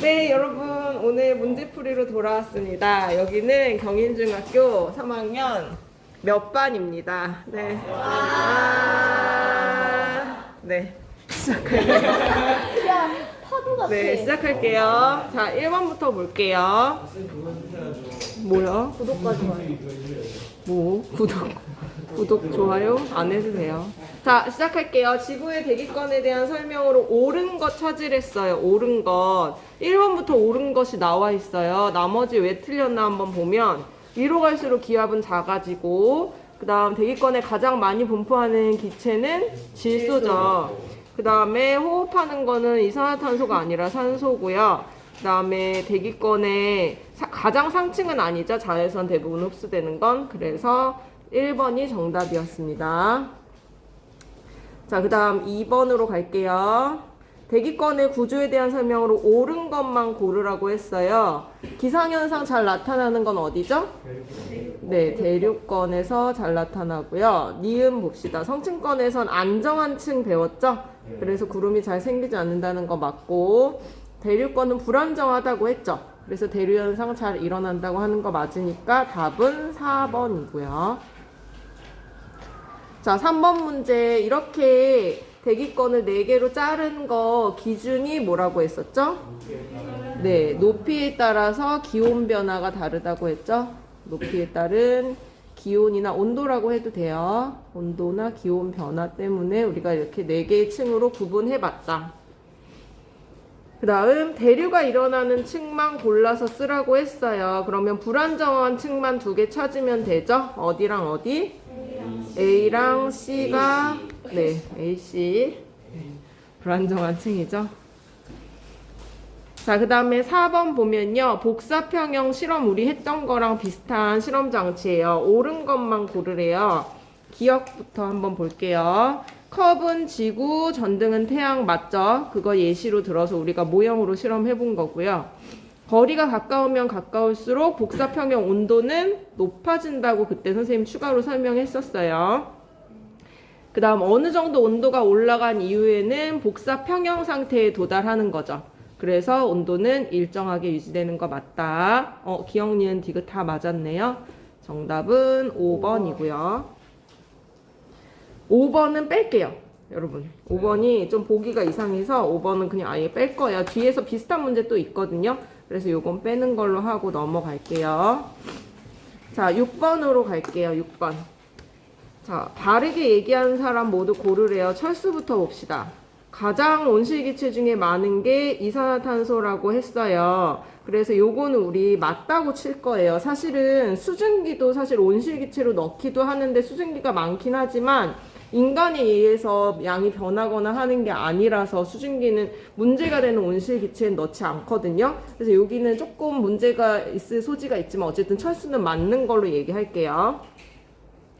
네, 여러분 오늘 문제풀이로 돌아왔습니다. 여기는 경인중학교 3학년 몇 반입니다. 네. 네. 시작할게요. 네, 시작할게요. 자, 1번부터 볼게요. 뭐야? 구독과 좋아요. 뭐? 구독, 좋아요? 안 해도 돼요. 자, 시작할게요. 지구의 대기권에 대한 설명으로 옳은 것 찾으랬어요. 옳은 것. 1번부터 옳은 것이 나와 있어요. 나머지 왜 틀렸나 한번 보면 위로 갈수록 기압은 작아지고 그 다음 대기권에 가장 많이 분포하는 기체는 질소죠. 그 다음에 호흡하는 거는 이산화탄소가 아니라 산소고요. 그 다음에 대기권에 가장 상층은 아니죠. 자외선 대부분 흡수되는 건. 그래서 1번이 정답이었습니다. 자, 그 다음 2번으로 갈게요. 대기권의 구조에 대한 설명으로 옳은 것만 고르라고 했어요. 기상현상 잘 나타나는 건 어디죠? 네, 대륙권에서 잘 나타나고요. 니은 봅시다. 성층권에선 안정한 층 배웠죠? 그래서 구름이 잘 생기지 않는다는 거 맞고, 대륙권은 불안정하다고 했죠? 그래서 대류현상 잘 일어난다고 하는 거 맞으니까 답은 4번이고요. 자, 3번 문제. 이렇게 대기권을 4개로 자른 거 기준이 뭐라고 했었죠? 네, 높이에 따라서 기온 변화가 다르다고 했죠? 높이에 따른 기온이나 온도라고 해도 돼요. 온도나 기온 변화 때문에 우리가 이렇게 4개의 층으로 구분해 봤다. 그 다음 대류가 일어나는 층만 골라서 쓰라고 했어요. 그러면 불안정한 층만 2개 찾으면 되죠? 어디랑 어디? A랑 C가 네, A, C 불안정한 층이죠. 자, 그 다음에 4번 보면요. 복사평형 실험 우리 했던 거랑 비슷한 실험 장치예요. 옳은 것만 고르래요. 기억부터 한번 볼게요. 컵은 지구, 전등은 태양 맞죠? 그거 예시로 들어서 우리가 모형으로 실험해 본 거고요. 거리가 가까우면 가까울수록 복사평형 온도는 높아진다고 그때 선생님 추가로 설명했었어요. 그 다음 어느 정도 온도가 올라간 이후에는 복사평형 상태에 도달하는 거죠. 그래서 온도는 일정하게 유지되는 거 맞다. 기억, 니은, 디귿 다 맞았네요. 정답은 5번이고요. 5번은 뺄게요. 여러분 5번이 좀 보기가 이상해서 5번은 그냥 아예 뺄 거예요. 뒤에서 비슷한 문제 또 있거든요. 그래서 요건 빼는 걸로 하고 넘어갈게요. 자, 6번으로 갈게요. 6번. 자, 바르게 얘기하는 사람 모두 고르래요. 철수부터 봅시다. 가장 온실기체 중에 많은 게 이산화탄소라고 했어요. 그래서 요거는 우리 맞다고 칠 거예요. 사실은 수증기도 사실 온실기체로 넣기도 하는데 수증기가 많긴 하지만 인간에 의해서 양이 변하거나 하는 게 아니라서 수증기는 문제가 되는 온실기체는 넣지 않거든요. 그래서 여기는 조금 문제가 있을 소지가 있지만 어쨌든 철수는 맞는 걸로 얘기할게요.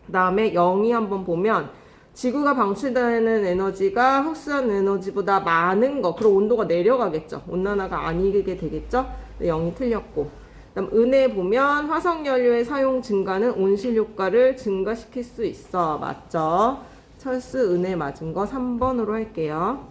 그 다음에 0이 한번 보면 지구가 방출되는 에너지가 흡수한 에너지보다 많은 거. 그럼 온도가 내려가겠죠. 온난화가 아니게 되겠죠. 0이 틀렸고. 그다음 은에 보면 화석연료의 사용 증가는 온실 효과를 증가시킬 수 있어. 맞죠? 철수 은에 맞은 거 3번으로 할게요.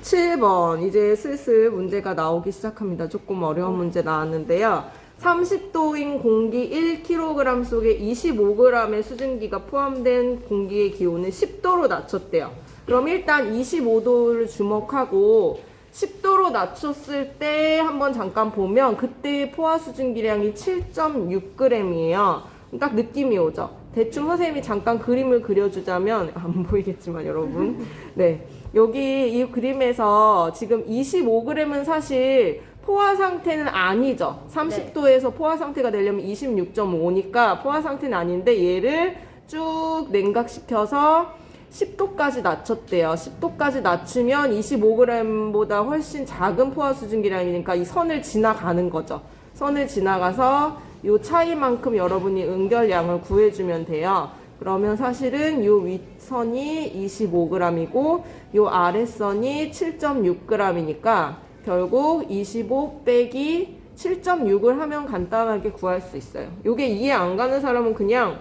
7번 이제 슬슬 문제가 나오기 시작합니다. 조금 어려운 문제 나왔는데요. 30도인 공기 1kg 속에 25g의 수증기가 포함된 공기의 기온을 10도로 낮췄대요. 그럼 일단 25도를 주목하고 10도로 낮췄을 때 한번 잠깐 보면 그때 포화 수증기량이 7.6g이에요. 딱 느낌이 오죠. 대충 선생님이 잠깐 그림을 그려주자면 안 보이겠지만 여러분 네, 여기 이 그림에서 지금 25g은 사실 포화 상태는 아니죠. 30도에서 포화 상태가 되려면 26.5니까 포화 상태는 아닌데 얘를 쭉 냉각시켜서 10도까지 낮췄대요. 10도까지 낮추면 25g보다 훨씬 작은 포화 수증기량이니까 이 선을 지나가는 거죠. 선을 지나가서 이 차이만큼 여러분이 응결량을 구해주면 돼요. 그러면 사실은 이 윗선이 25g이고 이 아랫선이 7.6g이니까 결국 25 빼기 7.6을 하면 간단하게 구할 수 있어요. 이게 이해 안 가는 사람은 그냥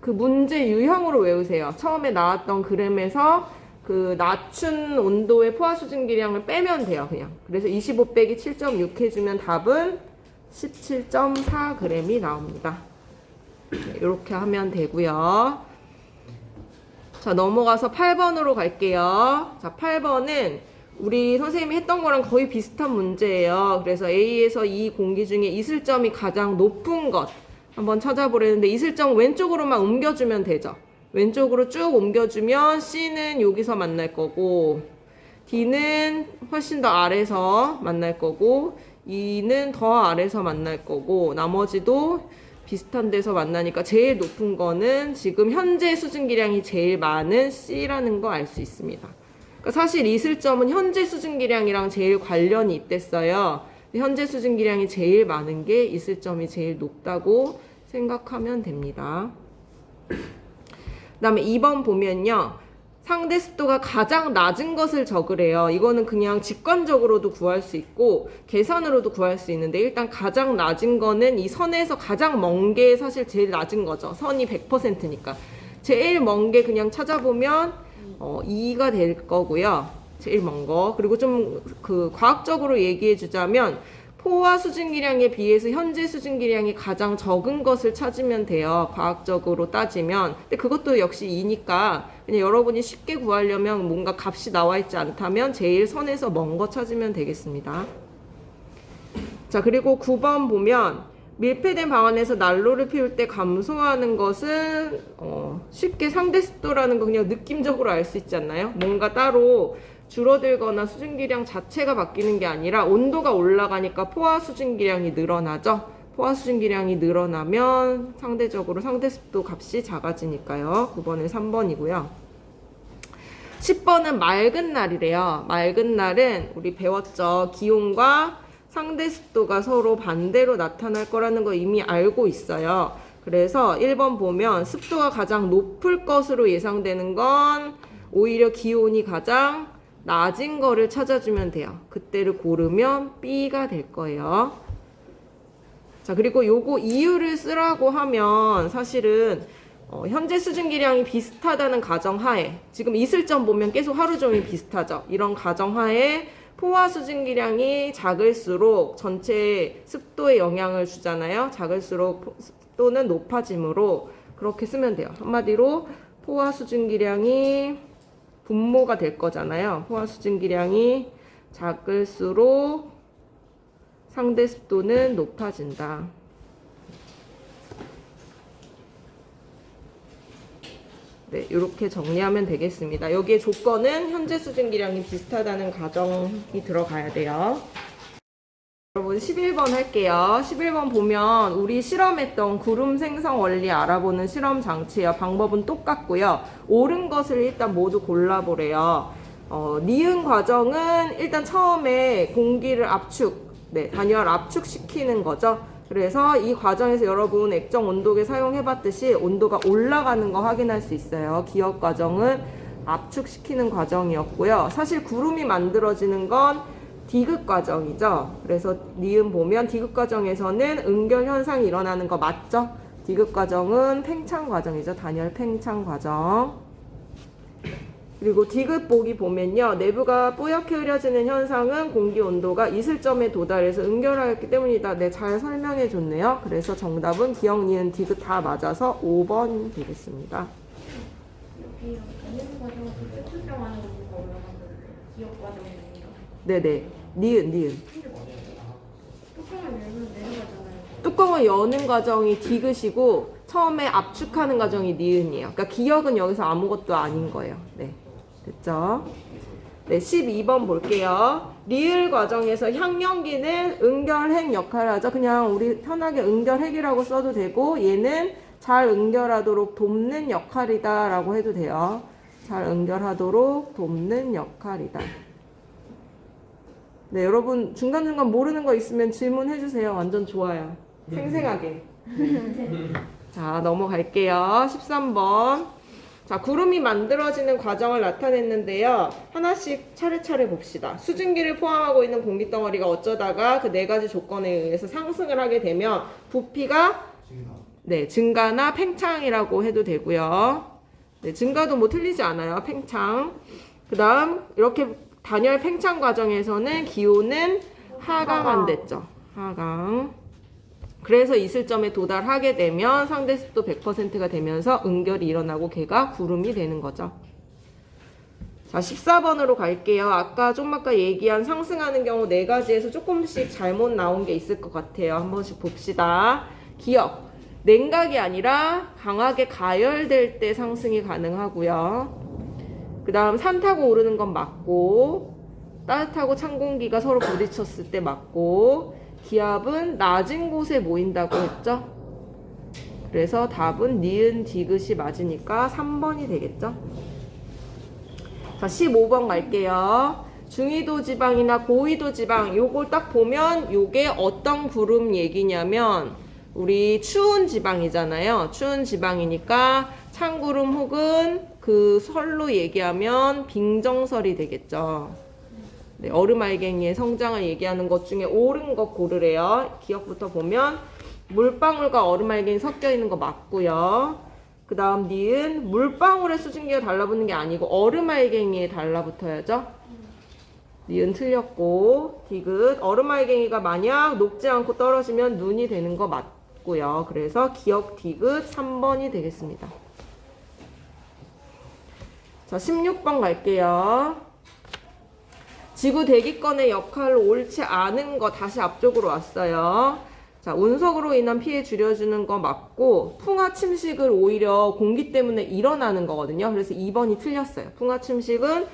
그 문제 유형으로 외우세요. 처음에 나왔던 그램에서 그 낮춘 온도의 포화 수증기량을 빼면 돼요, 그냥. 그래서 25 빼기 7.6 해주면 답은 17.4g이 나옵니다. 이렇게 하면 되고요. 자, 넘어가서 8번으로 갈게요. 자, 8번은 우리 선생님이 했던 거랑 거의 비슷한 문제예요. 그래서 A에서 이 공기 중에 이슬점이 가장 높은 것 한번 찾아보려는데, 이슬점 왼쪽으로만 옮겨주면 되죠. 왼쪽으로 쭉 옮겨주면 C는 여기서 만날 거고, D는 훨씬 더 아래서 만날 거고, E는 더 아래서 만날 거고, 나머지도 비슷한 데서 만나니까 제일 높은 거는 지금 현재 수증기량이 제일 많은 C라는 거 알 수 있습니다. 그러니까 사실 이슬점은 현재 수증기량이랑 제일 관련이 있댔어요. 현재 수증기량이 제일 많은 게 이슬점이 제일 높다고 생각하면 됩니다. 그 다음에 2번 보면요. 상대 습도가 가장 낮은 것을 적으래요. 이거는 그냥 직관적으로도 구할 수 있고 계산으로도 구할 수 있는데, 일단 가장 낮은 거는 이 선에서 가장 먼 게 사실 제일 낮은 거죠. 선이 100%니까. 제일 먼 게 그냥 찾아보면 2가 될 거고요. 제일 먼 거. 그리고 좀 그 과학적으로 얘기해 주자면 포화 수증기량에 비해서 현재 수증기량이 가장 적은 것을 찾으면 돼요. 과학적으로 따지면. 근데 그것도 역시 2니까 그냥 여러분이 쉽게 구하려면 뭔가 값이 나와 있지 않다면 제일 선에서 먼 거 찾으면 되겠습니다. 자, 그리고 9번 보면 밀폐된 방 안에서 난로를 피울 때 감소하는 것은 쉽게 상대 습도라는 거 그냥 느낌적으로 알 수 있지 않나요? 뭔가 따로 줄어들거나 수증기량 자체가 바뀌는 게 아니라 온도가 올라가니까 포화 수증기량이 늘어나죠. 포화 수증기량이 늘어나면 상대적으로 상대 습도 값이 작아지니까요. 9번은 3번이고요. 10번은 맑은 날이래요. 맑은 날은 우리 배웠죠. 기온과 상대 습도가 서로 반대로 나타날 거라는 거 이미 알고 있어요. 그래서 1번 보면 습도가 가장 높을 것으로 예상되는 건 오히려 기온이 가장 낮은 거를 찾아주면 돼요. 그때를 고르면 B가 될 거예요. 자, 그리고 요거 이유를 쓰라고 하면 사실은 현재 수증기량이 비슷하다는 가정하에, 지금 이슬점 보면 계속 하루 종일 비슷하죠. 이런 가정하에 포화 수증기량이 작을수록 전체 습도에 영향을 주잖아요. 작을수록 습도는 높아지므로 그렇게 쓰면 돼요. 한마디로 포화 수증기량이 분모가 될 거잖아요. 포화 수증기량이 작을수록 상대 습도는 높아진다. 네, 이렇게 정리하면 되겠습니다. 여기에 조건은 현재 수증기량이 비슷하다는 가정이 들어가야 돼요. 여러분 11번 할게요. 11번 보면 우리 실험했던 구름 생성 원리 알아보는 실험 장치예요. 방법은 똑같고요. 옳은 것을 일단 모두 골라보래요. 니은 과정은 일단 처음에 공기를 단열 압축시키는 거죠. 그래서 이 과정에서 여러분 액정 온도계 사용해봤듯이 온도가 올라가는 거 확인할 수 있어요. 기억 과정은 압축시키는 과정이었고요. 사실 구름이 만들어지는 건 디귿 과정이죠. 그래서 니은 보면 디귿 과정에서는 응결 현상이 일어나는 거 맞죠? 디귿 과정은 팽창 과정이죠. 단열 팽창 과정. 그리고 디귿 보기 보면요. 내부가 뿌옇게 흐려지는 현상은 공기 온도가 이슬점에 도달해서 응결하였기 때문이다. 네, 잘 설명해 줬네요. 그래서 정답은 기억, 니은, 디귿 다 맞아서 5번 되겠습니다. 여기 단열 과정은 그때 출정하는 거가 올라가는데 기억 과정이 아니라. 네네. 니은. 뚜껑을 열면 내려가잖아요. 뚜껑을 여는 과정이 디귿이고 처음에 압축하는 과정이 니은이에요. 그러니까 기억은 여기서 아무것도 아닌 거예요. 네. 됐죠? 네, 12번 볼게요. 리을 과정에서 향연기는 응결핵 역할을 하죠. 그냥 우리 편하게 응결핵이라고 써도 되고 얘는 잘 응결하도록 돕는 역할이다 라고 해도 돼요. 잘 응결하도록 돕는 역할이다. 네, 여러분 중간중간 모르는 거 있으면 질문해 주세요. 완전 좋아요. 생생하게. 자, 넘어갈게요. 13번. 자, 구름이 만들어지는 과정을 나타냈는데요. 하나씩 차례차례 봅시다. 수증기를 포함하고 있는 공기덩어리가 어쩌다가 그 네 가지 조건에 의해서 상승을 하게 되면 부피가 증가나 팽창이라고 해도 되고요. 네, 증가도 뭐 틀리지 않아요. 팽창. 그 다음 이렇게 단열 팽창 과정에서는 기온은 하강한댔죠. 하강. 그래서 이슬점에 도달하게 되면 상대 습도 100%가 되면서 응결이 일어나고 걔가 구름이 되는 거죠. 자, 14번으로 갈게요. 아까 좀 아까 얘기한 상승하는 경우 4가지에서 조금씩 잘못 나온 게 있을 것 같아요. 한 번씩 봅시다. 기억. 냉각이 아니라 강하게 가열될 때 상승이 가능하고요. 그 다음 산 타고 오르는 건 맞고, 따뜻하고 찬 공기가 서로 부딪혔을 때 맞고, 기압은 낮은 곳에 모인다고 했죠. 그래서 답은 니은 디귿이 맞으니까 3번이 되겠죠. 자, 15번 갈게요. 중위도 지방이나 고위도 지방, 요걸 딱 보면 요게 어떤 구름 얘기냐면 우리 추운 지방이잖아요. 추운 지방이니까 찬구름 혹은 그 설로 얘기하면 빙정설이 되겠죠. 네, 얼음알갱이의 성장을 얘기하는 것 중에 옳은 것 고르래요. 기억부터 보면 물방울과 얼음알갱이 섞여 있는 거 맞고요. 그 다음 니은 물방울에 수증기가 달라붙는 게 아니고 얼음알갱이에 달라붙어야죠. 니은 틀렸고, 디귿 얼음알갱이가 만약 녹지 않고 떨어지면 눈이 되는 거 맞고요. 그래서 기억 디귿 3번이 되겠습니다. 자, 16번 갈게요. 지구 대기권의 역할로 옳지 않은 거 다시 앞쪽으로 왔어요. 자, 운석으로 인한 피해 줄여주는 거 맞고, 풍화 침식을 오히려 공기 때문에 일어나는 거거든요. 그래서 2번이 틀렸어요. 풍화 침식은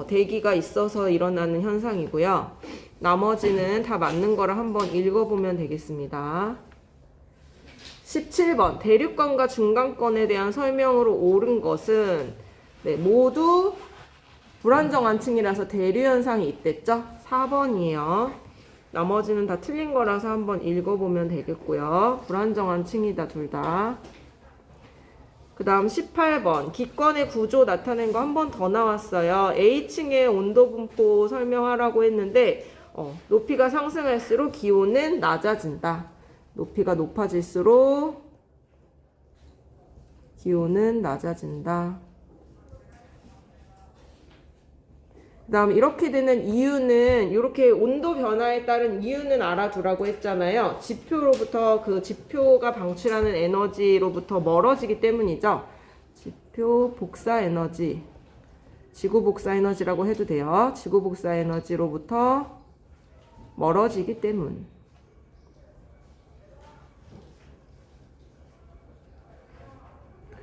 대기가 있어서 일어나는 현상이고요. 나머지는 다 맞는 거를 한번 읽어보면 되겠습니다. 17번 대륙권과 중간권에 대한 설명으로 옳은 것은 네, 모두 불안정한 층이라서 대류 현상이 있댔죠? 4번이에요. 나머지는 다 틀린 거라서 한번 읽어보면 되겠고요. 불안정한 층이다, 둘 다. 그 다음 18번 기권의 구조 나타낸 거 한 번 더 나왔어요. A층의 온도 분포 설명하라고 했는데 높이가 상승할수록 기온은 낮아진다. 높이가 높아질수록 기온은 낮아진다. 그 다음 이렇게 되는 이유는 이렇게 온도 변화에 따른 이유는 알아두라고 했잖아요. 지표로부터 그 지표가 방출하는 에너지로부터 멀어지기 때문이죠. 지표 복사 에너지, 지구 복사 에너지라고 해도 돼요. 지구 복사 에너지로부터 멀어지기 때문.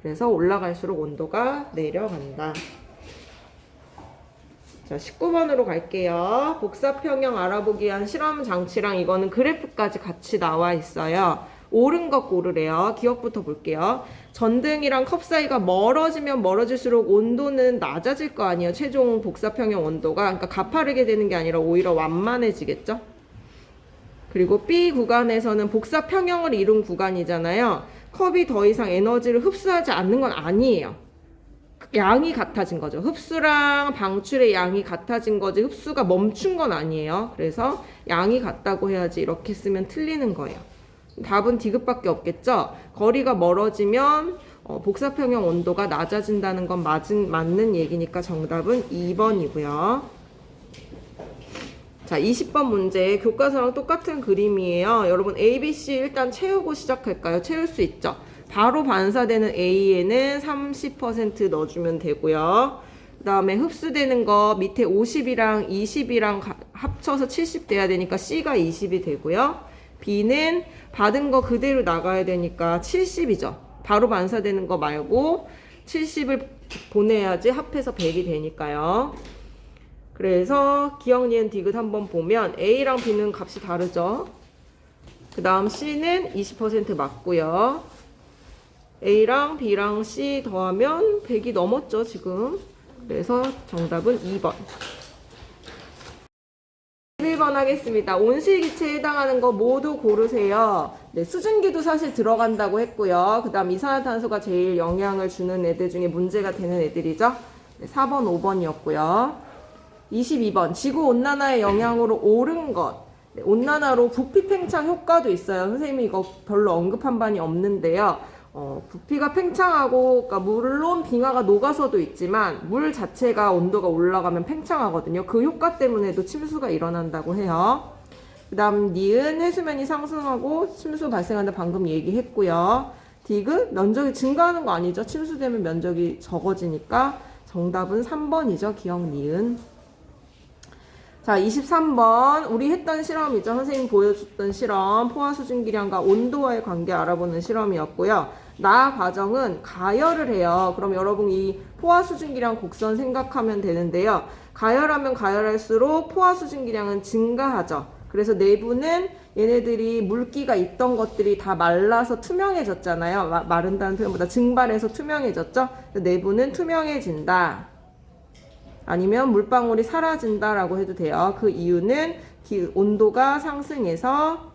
그래서 올라갈수록 온도가 내려간다. 자, 19번으로 갈게요. 복사평형 알아보기 위한 실험 장치랑 이거는 그래프까지 같이 나와 있어요. 옳은 것 고르래요. 기억부터 볼게요. 전등이랑 컵 사이가 멀어지면 멀어질수록 온도는 낮아질 거 아니에요. 최종 복사평형 온도가. 그러니까 가파르게 되는 게 아니라 오히려 완만해지겠죠. 그리고 B 구간에서는 복사평형을 이룬 구간이잖아요. 컵이 더 이상 에너지를 흡수하지 않는 건 아니에요. 양이 같아진 거죠. 흡수랑 방출의 양이 같아진 거지 흡수가 멈춘 건 아니에요. 그래서 양이 같다고 해야지 이렇게 쓰면 틀리는 거예요. 답은 디귿밖에 없겠죠. 거리가 멀어지면 복사평형 온도가 낮아진다는 건 맞는 얘기니까 정답은 2번이고요. 자, 20번 문제 교과서랑 똑같은 그림이에요. 여러분 A, B, C 일단 채우고 시작할까요? 채울 수 있죠. 바로 반사되는 A에는 30% 넣어주면 되고요. 그 다음에 흡수되는 거 밑에 50이랑 20이랑 합쳐서 70 돼야 되니까 C가 20이 되고요. B는 받은 거 그대로 나가야 되니까 70이죠. 바로 반사되는 거 말고 70을 보내야지 합해서 100이 되니까요. 그래서 기억, 니은, 디귿 한번 보면 A랑 B는 값이 다르죠. 그 다음 C는 20% 맞고요. A랑 B랑 C 더하면 100이 넘었죠, 지금. 그래서 정답은 2번. 11번 하겠습니다. 온실기체에 해당하는 거 모두 고르세요. 네, 수증기도 사실 들어간다고 했고요. 그 다음 이산화탄소가 제일 영향을 주는 애들 중에 문제가 되는 애들이죠. 네, 4번, 5번이었고요. 22번. 지구온난화의 영향으로 옳은 것. 네, 온난화로 부피 팽창 효과도 있어요. 선생님이 이거 별로 언급한 바는 없는데요. 부피가 팽창하고, 그러니까 물론 빙하가 녹아서도 있지만 물 자체가 온도가 올라가면 팽창하거든요. 그 효과 때문에도 침수가 일어난다고 해요. 그 다음 니은 해수면이 상승하고 침수 발생한다 방금 얘기했고요. 디귿 면적이 증가하는 거 아니죠? 침수되면 면적이 적어지니까 정답은 3번이죠. 기억 니은. 자, 23번 우리 했던 실험이죠. 선생님 보여줬던 실험 포화수증기량과 온도와의 관계 알아보는 실험이었고요. 나 과정은 가열을 해요. 그럼 여러분 이 포화수증기량 곡선 생각하면 되는데요. 가열하면 가열할수록 포화수증기량은 증가하죠. 그래서 내부는 얘네들이 물기가 있던 것들이 다 말라서 투명해졌잖아요. 마른다는 표현보다 증발해서 투명해졌죠. 내부는 투명해진다. 아니면 물방울이 사라진다라고 해도 돼요. 그 이유는 온도가 상승해서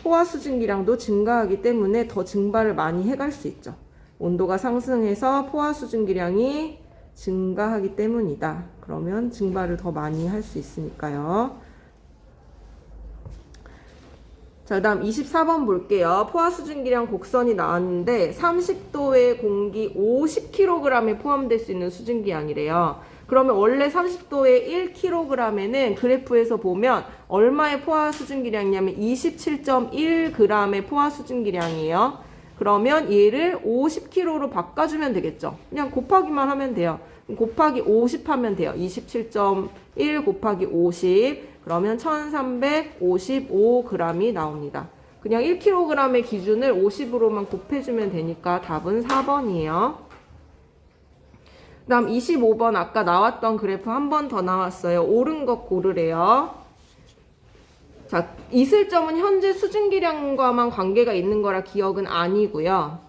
포화수증기량도 증가하기 때문에 더 증발을 많이 해갈 수 있죠. 온도가 상승해서 포화수증기량이 증가하기 때문이다. 그러면 증발을 더 많이 할 수 있으니까요. 자, 그 다음 24번 볼게요. 포화수증기량 곡선이 나왔는데 30도의 공기 50kg에 포함될 수 있는 수증기량이래요. 그러면 원래 30도에 1kg에는 그래프에서 보면 얼마의 포화수증기량이냐면 27.1g의 포화수증기량이에요. 그러면 얘를 50kg로 바꿔주면 되겠죠. 그냥 곱하기만 하면 돼요. 곱하기 50 하면 돼요. 27.1 곱하기 50 그러면 1355g이 나옵니다. 그냥 1kg의 기준을 50으로만 곱해주면 되니까 답은 4번이에요. 그 다음 25번 아까 나왔던 그래프 한 번 더 나왔어요. 옳은 것 고르래요. 자, 있을 점은 현재 수증기량과만 관계가 있는 거라 기억은 아니고요.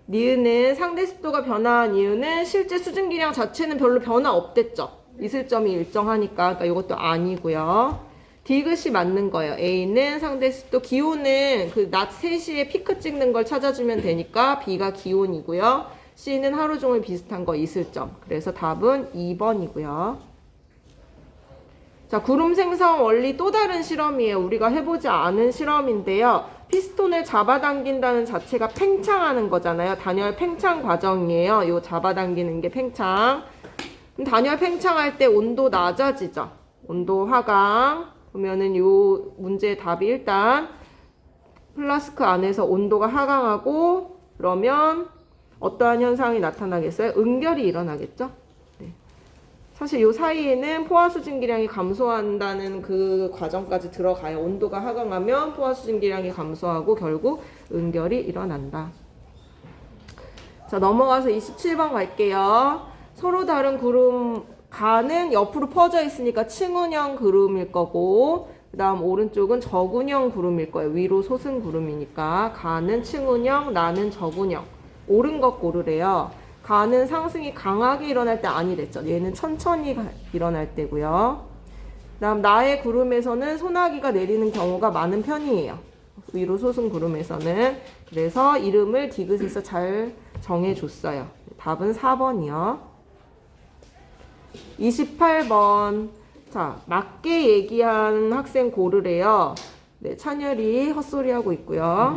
니은은 상대 습도가 변화한 이유는 실제 수증기량 자체는 별로 변화 없댔죠. 있을 점이 일정하니까. 그러니까 이것도 아니고요. 디귿이 맞는 거예요. A는 상대 습도, 기온은 그 낮 3시에 피크 찍는 걸 찾아주면 되니까 B가 기온이고요. C는 하루 종일 비슷한 거 있을 점. 그래서 답은 2번이고요. 자, 구름 생성 원리 또 다른 실험이에요. 우리가 해보지 않은 실험인데요. 피스톤을 잡아당긴다는 자체가 팽창하는 거잖아요. 단열 팽창 과정이에요. 요 잡아당기는 게 팽창. 단열 팽창할 때 온도 낮아지죠. 온도 하강. 그러면은 요 문제의 답이 일단 플라스크 안에서 온도가 하강하고 그러면 어떠한 현상이 나타나겠어요? 응결이 일어나겠죠? 네. 사실 요 사이에는 포화수증기량이 감소한다는 그 과정까지 들어가요. 온도가 하강하면 포화수증기량이 감소하고 결국 응결이 일어난다. 자, 넘어가서 27번 갈게요. 서로 다른 구름 가는 옆으로 퍼져 있으니까 층운형 구름일 거고 그 다음 오른쪽은 저군형 구름일 거예요. 위로 솟은 구름이니까 가는 층운형, 나는 저군형. 옳은 것 고르래요. 가는 상승이 강하게 일어날 때 아니랬죠. 얘는 천천히 일어날 때고요. 그 다음 나의 구름에서는 소나기가 내리는 경우가 많은 편이에요. 위로 솟은 구름에서는. 그래서 이름을 디귿에서 잘 정해줬어요. 답은 4번이요. 28번. 자, 맞게 얘기한 학생 고르래요. 네, 찬열이 헛소리하고 있고요.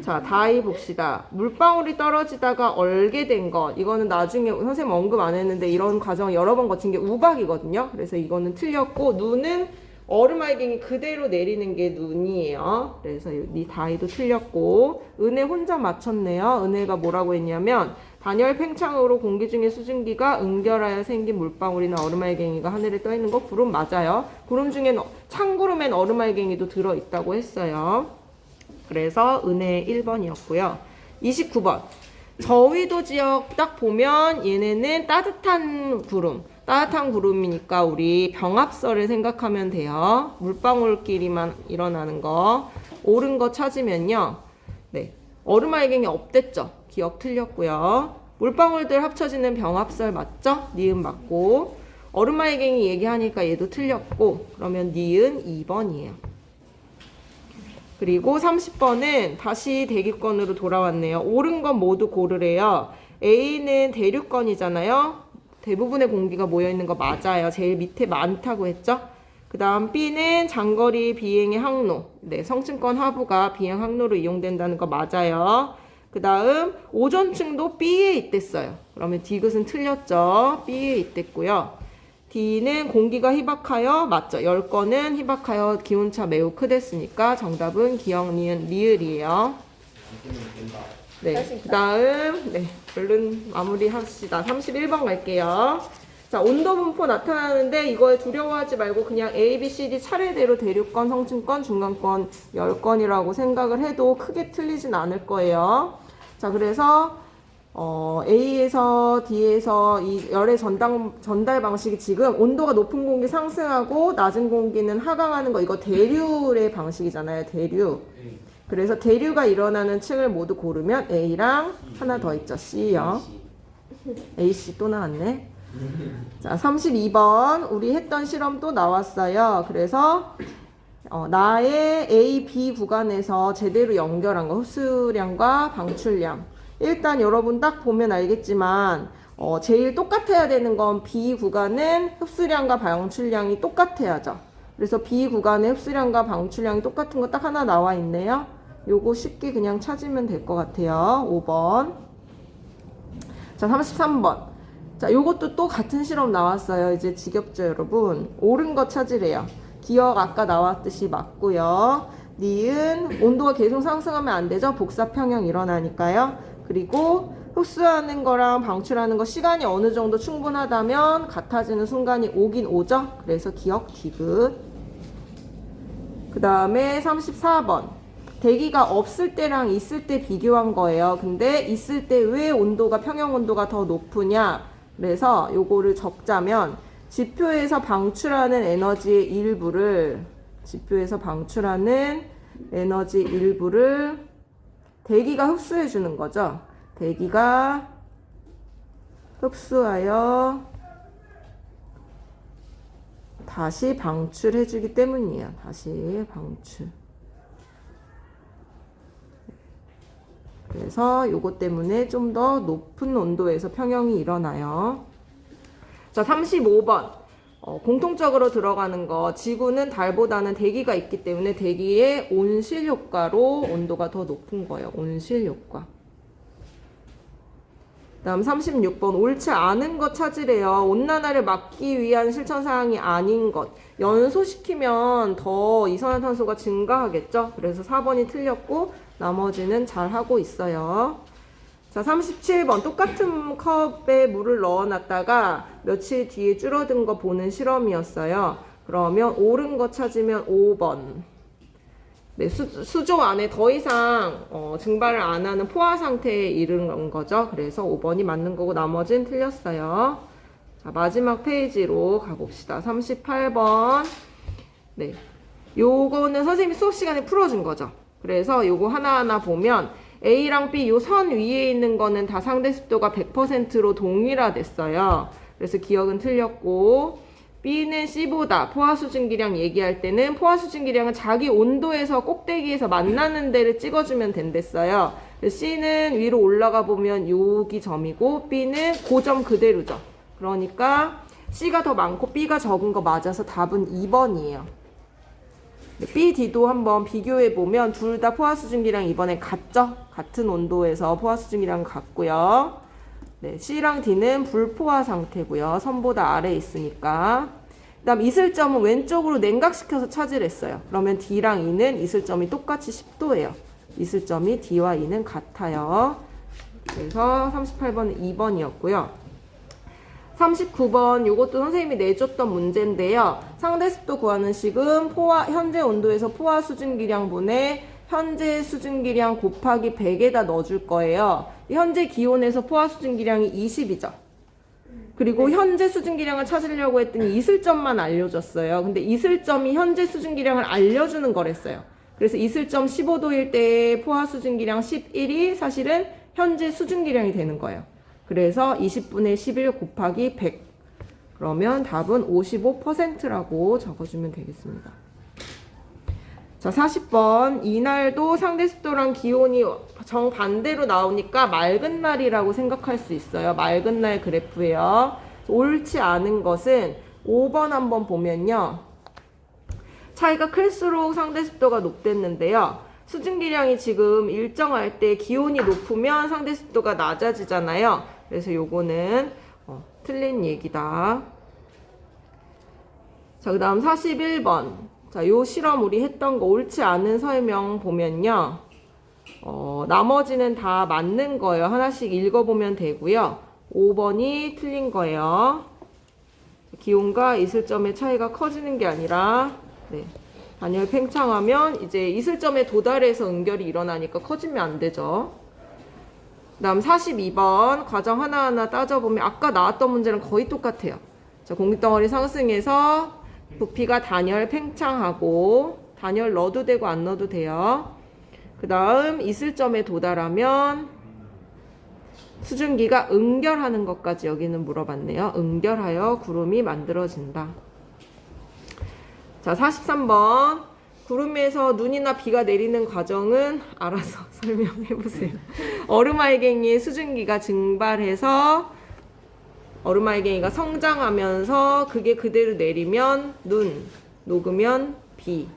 자, 다이 봅시다. 물방울이 떨어지다가 얼게 된 것. 이거는 나중에 선생님 언급 안 했는데 이런 과정 여러 번 거친 게 우박이거든요. 그래서 이거는 틀렸고 눈은 얼음 알갱이 그대로 내리는 게 눈이에요. 그래서 이 다이도 틀렸고 은혜 혼자 맞췄네요. 은혜가 뭐라고 했냐면 단열 팽창으로 공기 중에 수증기가 응결하여 생긴 물방울이나 얼음알갱이가 하늘에 떠 있는 거 구름 맞아요. 구름 중엔 찬구름엔 얼음알갱이도 들어있다고 했어요. 그래서 은혜 1번이었고요. 29번. 저위도 지역 딱 보면 얘네는 따뜻한 구름. 따뜻한 구름이니까 우리 병합설을 생각하면 돼요. 물방울끼리만 일어나는 거. 옳은 거 찾으면요. 네. 얼음알갱이 없댔죠. 기억 틀렸고요. 물방울들 합쳐지는 병합설 맞죠? 니은 맞고. 얼음알갱이 얘기하니까 얘도 틀렸고. 그러면 니은 2번이에요. 그리고 30번은 다시 대기권으로 돌아왔네요. 옳은 건 모두 고르래요. A는 대륙권이잖아요. 대부분의 공기가 모여있는 거 맞아요. 제일 밑에 많다고 했죠? 그 다음 B는 장거리 비행의 항로. 네, 성층권 하부가 비행 항로로 이용된다는 거 맞아요. 그 다음 오존층도 B에 있댔어요. 그러면 D귿은 틀렸죠. B에 있댔고요. D는 공기가 희박하여 맞죠. 10건은 희박하여 기온차 매우 크댔으니까 정답은 기억, 니은, 리을이에요. 네, 그 다음 얼른 마무리합시다. 31번 갈게요. 자, 온도 분포 나타나는데 이거에 두려워하지 말고 그냥 A, B, C, D 차례대로 대륙권, 성층권, 중간권 10건이라고 생각을 해도 크게 틀리진 않을 거예요. 자, 그래서 A에서 D에서 이 열의 전달 방식이 지금 온도가 높은 공기 상승하고 낮은 공기는 하강하는 거 이거 대류의 방식이잖아요. 대류. 그래서 대류가 일어나는 층을 모두 고르면 A랑 하나 더 있죠. C요. AC 또 나왔네. 자, 32번 우리 했던 실험 또 나왔어요. 그래서 나의 A, B 구간에서 제대로 연결한 거 흡수량과 방출량. 일단 여러분 딱 보면 알겠지만 제일 똑같아야 되는 건 B 구간은 흡수량과 방출량이 똑같아야죠. 그래서 B 구간의 흡수량과 방출량이 똑같은 거 딱 하나 나와 있네요. 요거 쉽게 그냥 찾으면 될 것 같아요. 5번. 자, 33번. 자, 요것도 또 같은 실험 나왔어요. 이제 지겹죠, 여러분? 옳은 거 찾으래요. 기억 아까 나왔듯이 맞고요. 니은 온도가 계속 상승하면 안 되죠. 복사 평형 일어나니까요. 그리고 흡수하는 거랑 방출하는 거 시간이 어느 정도 충분하다면 같아지는 순간이 오긴 오죠. 그래서 기억 디귿. 그 다음에 34번. 대기가 없을 때랑 있을 때 비교한 거예요. 근데 있을 때 왜 온도가 평형 온도가 더 높으냐? 그래서 요거를 적자면 지표에서 방출하는 에너지의 일부를 대기가 흡수해 주는 거죠. 대기가 흡수하여 다시 방출해 주기 때문이에요. 다시 방출. 그래서 요것 때문에 좀 더 높은 온도에서 평형이 일어나요. 자, 35번. 공통적으로 들어가는 거. 지구는 달보다는 대기가 있기 때문에 대기의 온실 효과로 온도가 더 높은 거예요. 온실 효과. 다음 36번. 옳지 않은 것 찾으래요. 온난화를 막기 위한 실천 사항이 아닌 것. 연소시키면 더 이산화탄소가 증가하겠죠. 그래서 4번이 틀렸고 나머지는 잘 하고 있어요. 자, 37번. 똑같은 컵에 물을 넣어놨다가 며칠 뒤에 줄어든 거 보는 실험이었어요. 그러면 옳은 거 찾으면 5번. 네, 수조 안에 더 이상 증발을 안 하는 포화 상태에 이른 거죠. 그래서 5번이 맞는 거고 나머지는 틀렸어요. 자, 마지막 페이지로 가봅시다. 38번. 네, 요거는 선생님이 수업 시간에 풀어준 거죠. 그래서 요거 하나하나 보면 A랑 B 요 선 위에 있는 거는 다 상대 습도가 100%로 동일화됐어요. 그래서 기억은 틀렸고 B는 C보다 포화 수증기량 얘기할 때는 포화 수증기량은 자기 온도에서 꼭대기에서 만나는 데를 찍어주면 된댔어요. C는 위로 올라가 보면 여기 점이고 B는 그 점 그대로죠. 그러니까 C가 더 많고 B가 적은 거 맞아서 답은 2번이에요. B, D도 한번 비교해보면 둘 다 포화수증기량 이번에 같죠? 같은 온도에서 포화수증기량 같고요. 네, C랑 D는 불포화 상태고요. 선보다 아래에 있으니까. 그 다음 이슬점은 왼쪽으로 냉각시켜서 찾으랬어요. 그러면 D랑 E는 이슬점이 똑같이 10도예요. 이슬점이 D와 E는 같아요. 그래서 38번은 2번이었고요. 39번 요것도 선생님이 내줬던 문제인데요. 상대 습도 구하는 식은 현재 온도에서 포화 수증기량분의 현재 수증기량 곱하기 100에다 넣어줄 거예요. 현재 기온에서 포화 수증기량이 20이죠. 그리고 현재 수증기량을 찾으려고 했더니 이슬점만 알려줬어요. 근데 이슬점이 현재 수증기량을 알려주는 거랬어요. 그래서 이슬점 15도일 때의 포화 수증기량 11이 사실은 현재 수증기량이 되는 거예요. 그래서 20분의 11 곱하기 100. 그러면 답은 55%라고 적어주면 되겠습니다. 자, 40번. 이날도 상대습도랑 기온이 정반대로 나오니까 맑은 날이라고 생각할 수 있어요. 맑은 날 그래프예요. 옳지 않은 것은 5번 한번 보면요. 차이가 클수록 상대습도가 높댔는데요. 수증기량이 지금 일정할 때 기온이 높으면 상대 습도가 낮아지잖아요. 그래서 요거는 틀린 얘기다. 자, 그 다음 41번. 자, 요 실험 우리 했던 거 옳지 않은 설명 보면요. 나머지는 다 맞는 거예요. 하나씩 읽어보면 되고요. 5번이 틀린 거예요. 기온과 이슬점의 차이가 커지는 게 아니라, 네. 단열 팽창하면 이제 이슬점에 도달해서 응결이 일어나니까 커지면 안 되죠. 그 다음 42번 과정 하나하나 따져보면 아까 나왔던 문제랑 거의 똑같아요. 자, 공기덩어리 상승해서 부피가 단열 팽창하고 단열 넣어도 되고 안 넣어도 돼요. 그 다음 이슬점에 도달하면 수증기가 응결하는 것까지 여기는 물어봤네요. 응결하여 구름이 만들어진다. 자, 43번. 구름 위에서 눈이나 비가 내리는 과정은 알아서 설명해 보세요. 얼음알갱이의 수증기가 증발해서 얼음알갱이가 성장하면서 그게 그대로 내리면 눈, 녹으면 비.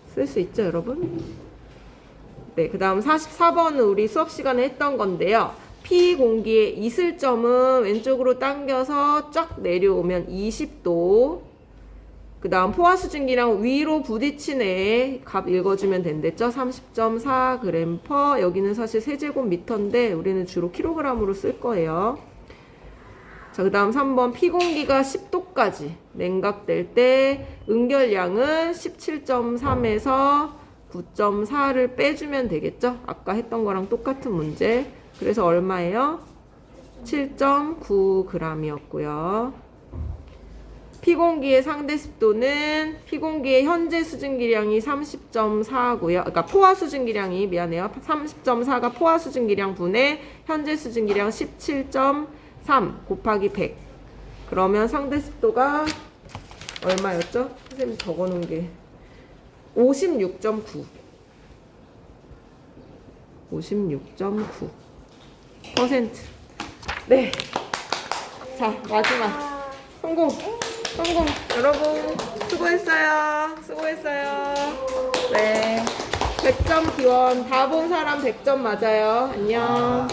쓸 수 있죠, 여러분? 네, 그 다음 44번은 우리 수업 시간에 했던 건데요. 피공기의 이슬점은 왼쪽으로 당겨서 쫙 내려오면 20도. 그 다음 포화수증기랑 위로 부딪히네. 값 읽어주면 된댔죠? 30.4g/. 여기는 사실 세제곱미터인데 우리는 주로 킬로그램으로 쓸 거예요. 자, 그 다음 3번 피공기가 10도까지 냉각될 때 응결량은 17.3에서 9.4를 빼주면 되겠죠? 아까 했던 거랑 똑같은 문제. 그래서 얼마예요? 7.9g이었고요. 피공기의 상대 습도는 피공기의 현재 수증기량이 30.4고요. 그러니까 포화 수증기량이 미안해요. 30.4가 포화 수증기량 분의 현재 수증기량 17.3 곱하기 100. 그러면 상대 습도가 얼마였죠? 선생님 적어 놓은 게 56.9. 56.9%. 네. 자, 마지막. 성공. 성공. 여러분, 수고했어요. 수고했어요. 네. 100점 기원. 다 본 사람 100점 맞아요. 안녕.